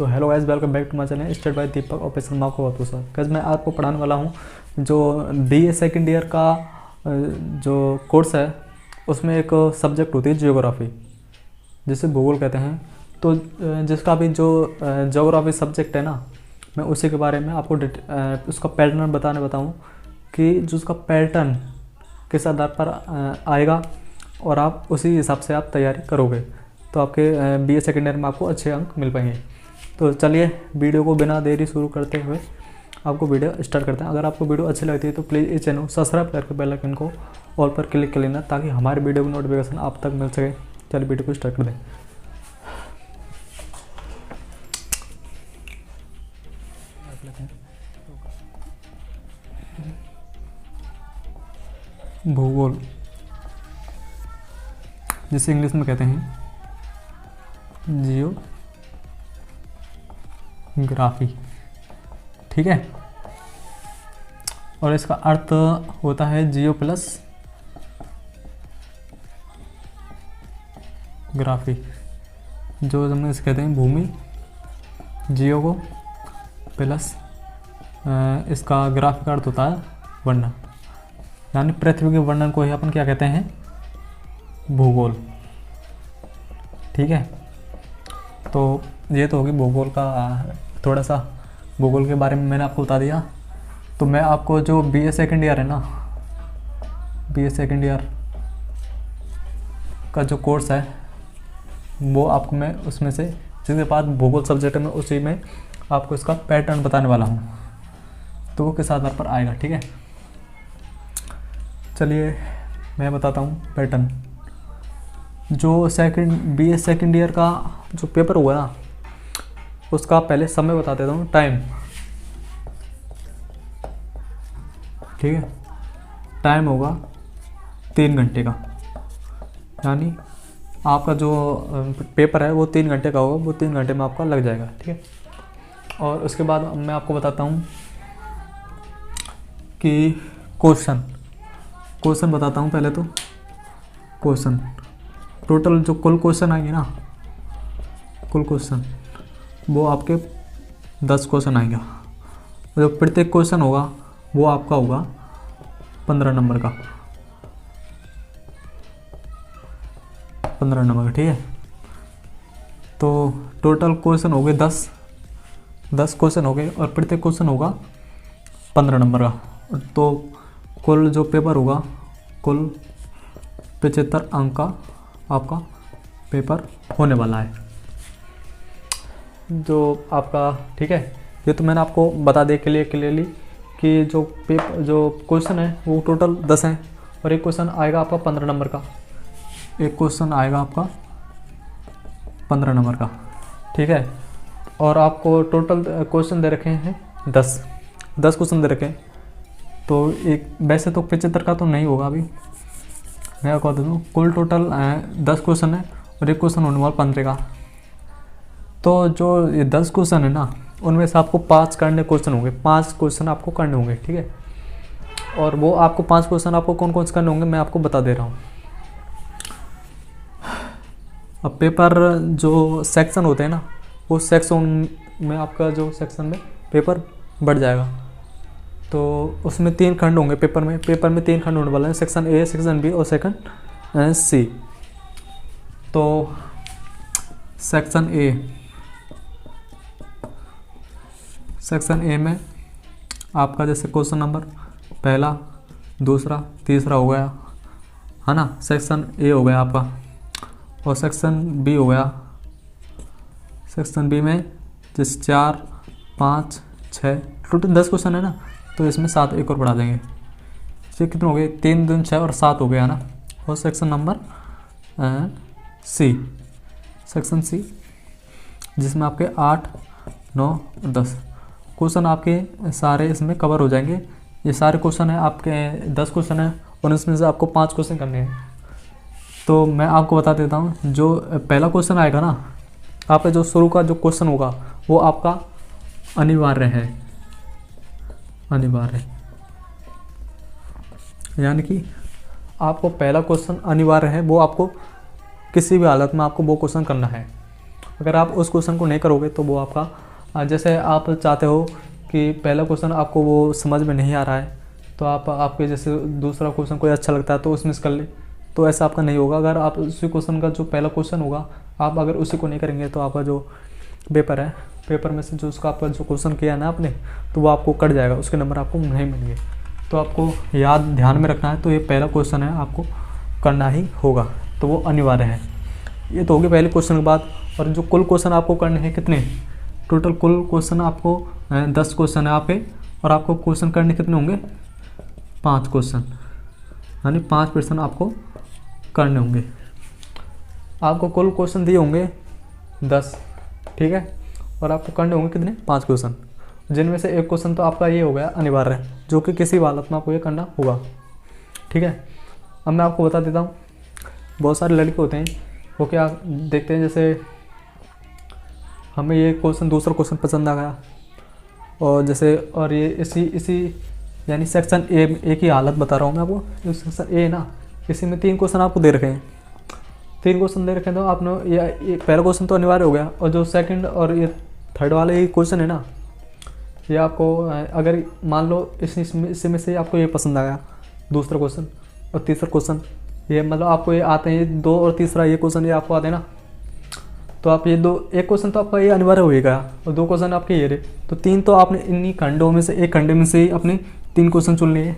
तो hello guys, welcome back to my channel start by Deepak operation mark को sir. Guys मैं आपको पढ़ाने वाला हूँ जो बीए सेकंड ईयर का जो कोर्स है उसमें एक सब्जेक्ट होती है जियोग्राफी, जिसे भूगोल कहते हैं। तो जिसका भी जो ज्योग्राफी सब्जेक्ट है ना, मैं उसी के बारे में आपको उसका पैटर्न बताऊँ कि जो उसका पैटर्न किस आधार पर आएगा और आप उसी हिसाब से आप तैयारी करोगे तो आपके बीए सेकेंड ईयर में आपको अच्छे अंक मिल पाएंगे। तो चलिए वीडियो को बिना देरी शुरू करते हुए आपको वीडियो स्टार्ट करते हैं। अगर आपको वीडियो अच्छी लगती है तो प्लीज़ इस चैनल को सब्सक्राइब करके बेल आइकन को ऑल पर क्लिक कर लेना ताकि हमारे वीडियो की नोटिफिकेशन आप तक मिल सके। चलिए वीडियो को स्टार्ट कर दें। भूगोल जिसे इंग्लिश में कहते हैं जियोग्राफी, ठीक है। और इसका अर्थ होता है जियो प्लस ग्राफी, जो हम इसे कहते हैं भूमि, जियो को प्लस इसका ग्राफी का अर्थ होता है वर्णन, यानी पृथ्वी के वर्णन को ही अपन क्या कहते हैं, भूगोल, ठीक है। तो ये तो होगी भूगोल का, थोड़ा सा भूगोल के बारे में मैंने आपको बता दिया। तो मैं आपको जो बीए सेकंड ईयर है ना, बीए सेकंड ईयर का जो कोर्स है वो आपको मैं उसमें से जिसके पास भूगोल सब्जेक्ट में उसी में आपको इसका पैटर्न बताने वाला हूँ, तो वो किस आधार पर आएगा, ठीक है। चलिए मैं बताता हूँ पैटर्न। जो बीए सेकंड ईयर का जो पेपर हुआ ना, उसका पहले समय बता देता हूँ, टाइम, ठीक है। टाइम होगा 3 घंटे का, यानी आपका जो पेपर है वो 3 घंटे का होगा, वो 3 घंटे में आपका लग जाएगा, ठीक है। और उसके बाद मैं आपको बताता हूँ कि क्वेश्चन बताता हूँ पहले। तो क्वेश्चन टोटल जो कुल क्वेश्चन आएंगे ना, कुल क्वेश्चन वो आपके 10 क्वेश्चन आएंगे। जो प्रत्येक क्वेश्चन होगा वो आपका होगा 15 नंबर का, 15 नंबर का, ठीक है। तो टोटल क्वेश्चन हो गए 10 क्वेश्चन हो गए और प्रत्येक क्वेश्चन होगा 15 नंबर का। तो कुल जो पेपर होगा, कुल 75 अंक का आपका पेपर होने वाला है जो आपका, ठीक है। ये तो मैंने आपको बता दिया क्लियरली कि जो क्वेश्चन है वो टोटल 10 हैं और एक क्वेश्चन आएगा आपका 15 नंबर का, एक क्वेश्चन आएगा आपका 15 नंबर का, ठीक है। और आपको टोटल क्वेश्चन दे रखे हैं 10 क्वेश्चन दे रखे हैं। तो एक वैसे तो 75 का तो नहीं होगा, अभी मैं आपको बता दूँ कुल टोटल 10 क्वेश्चन है और एक क्वेश्चन होने वाला 15 का। तो जो ये 10 क्वेश्चन है ना, उनमें से आपको 5 करने क्वेश्चन होंगे, 5 क्वेश्चन आपको करने होंगे, ठीक है। और वो आपको 5 क्वेश्चन आपको कौन कौन से करने होंगे मैं आपको बता दे रहा हूँ। अब पेपर जो सेक्शन होते हैं ना, वो सेक्शन में आपका जो सेक्शन में पेपर बढ़ जाएगा। तो उसमें 3 खंड होंगे पेपर में 3 खंड होने वाले हैं, सेक्शन ए, सेक्शन बी और सेक्शन सी। तो सेक्शन ए में आपका जैसे क्वेश्चन नंबर पहला, दूसरा, तीसरा हो गया, है ना, सेक्शन ए हो गया आपका। और सेक्शन बी हो गया, सेक्शन बी में जैसे 4, 5, 6 टोटल 10 क्वेश्चन है ना, तो इसमें 7 एक और बढ़ा देंगे। ये कितने हो गए, 3, 2, 6 और 7 हो गया ना। और section number C, section C जिसमें आपके 8, 9 और 10 क्वेश्चन आपके सारे इसमें कवर हो जाएंगे। ये सारे क्वेश्चन है आपके 10 क्वेश्चन है और इसमें से आपको 5 क्वेश्चन करने हैं। तो मैं आपको बता देता हूँ, जो पहला क्वेश्चन आएगा ना, आपका जो शुरू का जो क्वेश्चन होगा वो आपका अनिवार्य है, यानी कि आपको पहला क्वेश्चन अनिवार्य है, वो आपको किसी भी हालत में आपको वो क्वेश्चन करना है। अगर आप उस क्वेश्चन को नहीं करोगे तो वो आपका जैसे आप चाहते हो कि पहला क्वेश्चन आपको वो समझ में नहीं आ रहा है तो आप आपके जैसे दूसरा क्वेश्चन कोई अच्छा लगता है तो उसमें से कर ले, तो ऐसा आपका नहीं होगा। अगर आप उसी क्वेश्चन का जो पहला क्वेश्चन होगा आप अगर उसी को नहीं करेंगे तो आपका जो पेपर है, पेपर में से जो उसका आपका जो क्वेश्चन किया ना आपने तो वो आपको कट जाएगा, उसके नंबर आपको नहीं मिलेंगे। तो आपको याद ध्यान में रखना है, तो ये पहला क्वेश्चन है आपको करना ही होगा, तो वो अनिवार्य है। ये तो होगी पहले क्वेश्चन के बाद। और जो कुल क्वेश्चन आपको करने हैं कितने, टोटल कुल क्वेश्चन आपको 10 क्वेश्चन है आपके, और आपको क्वेश्चन करने कितने होंगे 5 क्वेश्चन, यानी 5 क्वेश्चन आपको करने होंगे। आपको कुल क्वेश्चन दिए होंगे 10, ठीक है, और आपको करने होंगे कितने 5 क्वेश्चन, जिनमें से एक क्वेश्चन तो आपका ये हो गया अनिवार्य है, जो कि किसी भी हालत में आपको ये करना होगा, ठीक है। अब मैं आपको बता देता हूँ, बहुत सारे लड़के होते हैं वो क्या देखते हैं, जैसे हमें ये क्वेश्चन दूसरा क्वेश्चन पसंद आ गया और जैसे और ये इसी यानी सेक्शन ए की हालत बता रहा हूँ मैं आपको। जो सेक्शन ए ना, इसी में 3 क्वेश्चन आपको दे रखे हैं, 3 क्वेश्चन दे रखे हैं, तो आपने ये पहला क्वेश्चन तो अनिवार्य हो गया, और जो सेकंड और ये थर्ड वाला ये क्वेश्चन है ना, ये आपको अगर मान लो इसमें से आपको ये पसंद आ गया दूसरा क्वेश्चन और तीसरा क्वेश्चन, ये मतलब आपको ये आते हैं, ये 2 और तीसरा ये क्वेश्चन ये आपको आते हैं ना, तो आप ये एक क्वेश्चन तो आपका ये अनिवार्य होएगा और 2 क्वेश्चन आपके ये रहे, तो 3 तो आपने इन्हीं खंडों में से एक खंडे में से ही अपने 3 क्वेश्चन चुन लिए,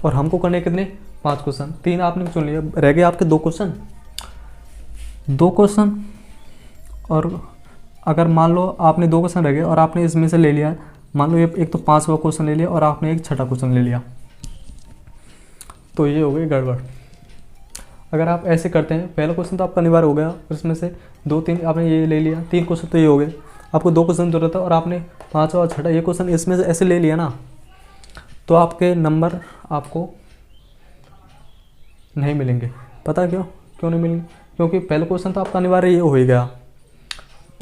और हमको करने कितने 5 क्वेश्चन, 3 आपने चुन लिए, रह गए आपके 2 क्वेश्चन। और अगर मान लो आपने 2 क्वेश्चन रह गए और आपने इसमें से ले लिया, मान लो ये एक तो 5वां क्वेश्चन ले लिया और आपने एक छठा क्वेश्चन ले लिया, तो ये हो गई गड़बड़। अगर आप ऐसे करते हैं, पहला क्वेश्चन तो आपका अनिवार्य हो गया, और इसमें से 2-3 आपने ये ले लिया, 3 क्वेश्चन तो ये हो गए, आपको 2 क्वेश्चन जरूरत है और आपने 5वां और छठा ये क्वेश्चन इसमें से ऐसे ले लिया ना, तो आपके नंबर आपको नहीं मिलेंगे। पता है क्यों नहीं मिलेंगे? क्योंकि पहला क्वेश्चन तो आपका अनिवार्य ये हो ही गया,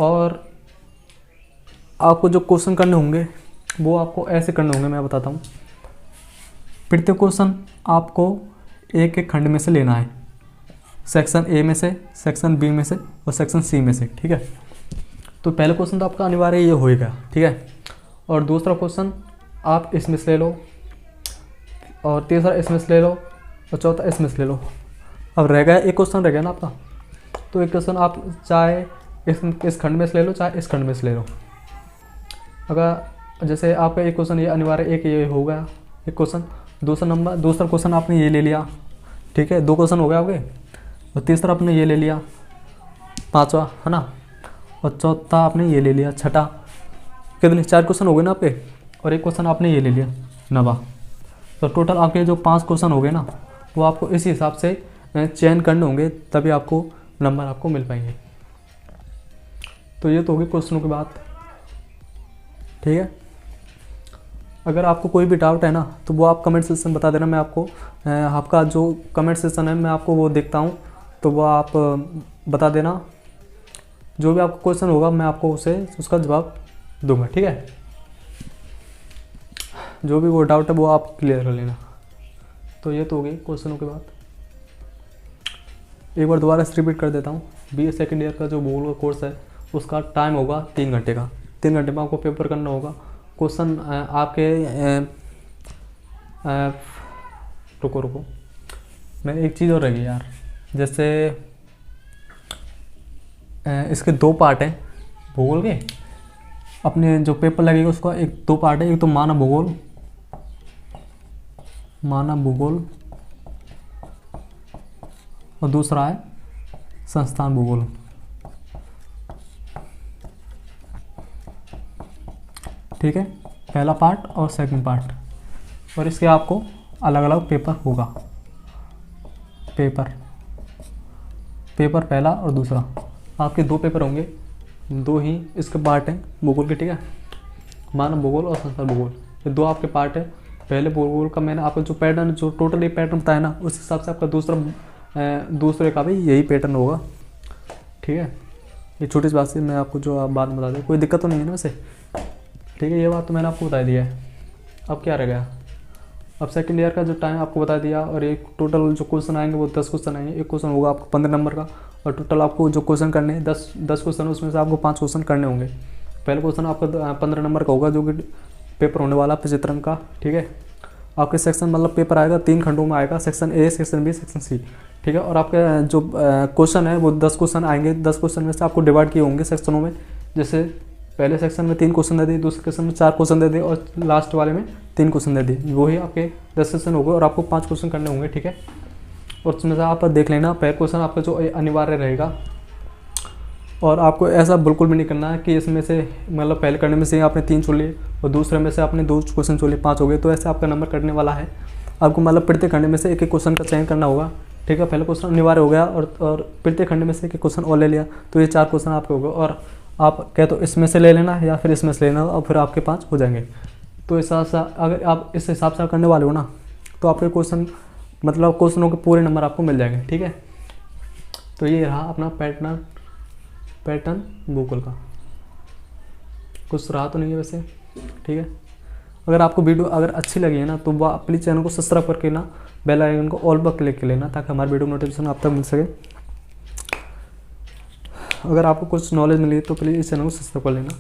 और आपको जो क्वेश्चन करने होंगे वो आपको ऐसे करने होंगे, मैं बताता हूँ। प्रत्येक क्वेश्चन आपको एक एक खंड में से लेना है, सेक्शन ए में से, सेक्शन बी में से और सेक्शन सी में से, ठीक है। तो पहला क्वेश्चन तो आपका अनिवार्य ये होएगा, ठीक है, और दूसरा क्वेश्चन आप इसमें से ले लो, और तीसरा इसमें से ले लो, और चौथा इसमें से ले लो। अब रह गया एक क्वेश्चन रह गया ना आपका, तो एक क्वेश्चन आप चाहे इस खंड में से ले लो, चाहे इस खंड में से ले लो। अगर जैसे आपका एक क्वेश्चन ये अनिवार्य एक ये हो गया एक क्वेश्चन, दूसरा क्वेश्चन आपने ये ले लिया, ठीक है, 2 क्वेश्चन हो गए आपके, और तीसरा आपने ये ले लिया 5वां, है ना, और चौथा आपने ये ले लिया छठा, कितने 4 क्वेश्चन हो गए ना आपके, और एक क्वेश्चन आपने ये ले लिया 9वां। तो टोटल आपके जो 5 क्वेश्चन हो गए ना, वो आपको इसी हिसाब से चयन करने होंगे, तभी आपको नंबर आपको मिल पाएंगे। तो ये तो होगी क्वेश्चनों की बात, ठीक है। अगर आपको कोई भी डाउट है ना, तो वो आप कमेंट सेक्शन बता देना, मैं आपको आपका जो कमेंट सेक्शन है मैं आपको वो देखता हूँ, तो वो आप बता देना, जो भी आपका क्वेश्चन होगा मैं आपको उसका जवाब दूंगा, ठीक है। जो भी वो डाउट है वो आप क्लियर कर लेना। तो ये तो हो गई क्वेश्चनों के बाद। एक बार दोबारा से रिपीट कर देता हूँ, BA सेकेंड ईयर का जो भूगोल का कोर्स है उसका टाइम होगा 3 घंटे का, 3 घंटे में आपको पेपर करना होगा। क्वेश्चन आपके रुको मैं एक चीज़ और रह गई यार, जैसे इसके 2 पार्ट हैं भूगोल के, अपने जो पेपर लगेगा उसका 2 पार्ट है, एक तो मानव भूगोल और दूसरा है संस्थान भूगोल, ठीक है, पहला पार्ट और सेकंड पार्ट, और इसके आपको अलग अलग पेपर होगा, पेपर पहला और दूसरा, आपके 2 पेपर होंगे, 2 ही इसके पार्ट हैं भूगोल के, ठीक है, मानव भूगोल और संस्थान भूगोल, ये 2 आपके पार्ट है। पहले भूगोल का मैंने आपको जो पैटर्न, जो टोटली पैटर्न बताया ना, उस हिसाब से आपका दूसरे का भी यही पैटर्न होगा, ठीक है। ये छोटी सी बात से मैं आपको जो आप बाद में बता दें, कोई दिक्कत तो नहीं है ना वैसे, ठीक है। ये बात तो मैंने आपको बता दिया है। अब क्या रह गया, अब सेकंड ईयर का जो टाइम आपको बता दिया, और एक टोटल जो क्वेश्चन आएंगे वो 10 क्वेश्चन आएंगे, एक क्वेश्चन होगा आपको 15 नंबर का, और टोटल आपको जो क्वेश्चन करने हैं 10 क्वेश्चन, उसमें से आपको 5 क्वेश्चन करने होंगे। पहला क्वेश्चन आपका 15 नंबर का होगा, जो कि पेपर होने वाला 75 अंक का, ठीक है। आपके सेक्शन मतलब पेपर आएगा 3 खंडों में आएगा, section A, section B, section C, ठीक है। और आपके जो क्वेश्चन है वो 10 क्वेश्चन आएंगे। 10 क्वेश्चन में से आपको डिवाइड किए होंगे सेक्शनों में, जैसे पहले सेक्शन में 3 क्वेश्चन दे दिए, दूसरे सेक्शन में 4 क्वेश्चन दे दिए और लास्ट वाले में 3 क्वेश्चन दे दिए। वही आपके 10 सेक्शन हो गए और आपको 5 क्वेश्चन करने होंगे, ठीक है। और उसमें से आप देख लेना, पहला क्वेश्चन आपका जो अनिवार्य रहेगा, और आपको ऐसा बिल्कुल भी नहीं करना है कि इसमें से मतलब पहले करने में से आपने 3 चुन लिए और दूसरे में से आपने 2 क्वेश्चन चुन लिए, 5 हो गए, तो ऐसे आपका नंबर कटने वाला है। आपको मतलब प्रत्येक खंड में से एक क्वेश्चन का चयन करना होगा, ठीक है। पहला क्वेश्चन अनिवार्य हो गया और प्रत्येक खंड में से एक क्वेश्चन और ले लिया, तो ये 4 क्वेश्चन आपके हो गए। और आप कहे तो इसमें से ले लेना या फिर इसमें से लेना, और फिर आपके 5 हो जाएंगे। तो इस हिसाब से अगर आप इस हिसाब से करने वाले हो ना, तो आपके क्वेश्चन मतलब क्वेश्चनों के पूरे नंबर आपको मिल जाएंगे, ठीक है। तो ये रहा अपना पैटर्न भूगोल का। कुछ रहा तो नहीं है वैसे, ठीक है। अगर आपको वीडियो अगर अच्छी लगी है ना, तो वह प्लीज़ चैनल को सब्सक्राइब करके ना बेल आइकन को ऑल पर क्लिक कर लेना, ताकि हमारी वीडियो नोटिफिकेशन आप तक मिल सके। अगर आपको कुछ नॉलेज मिली तो प्लीज़ इस चैनल को सब्सक्राइब कर लेना।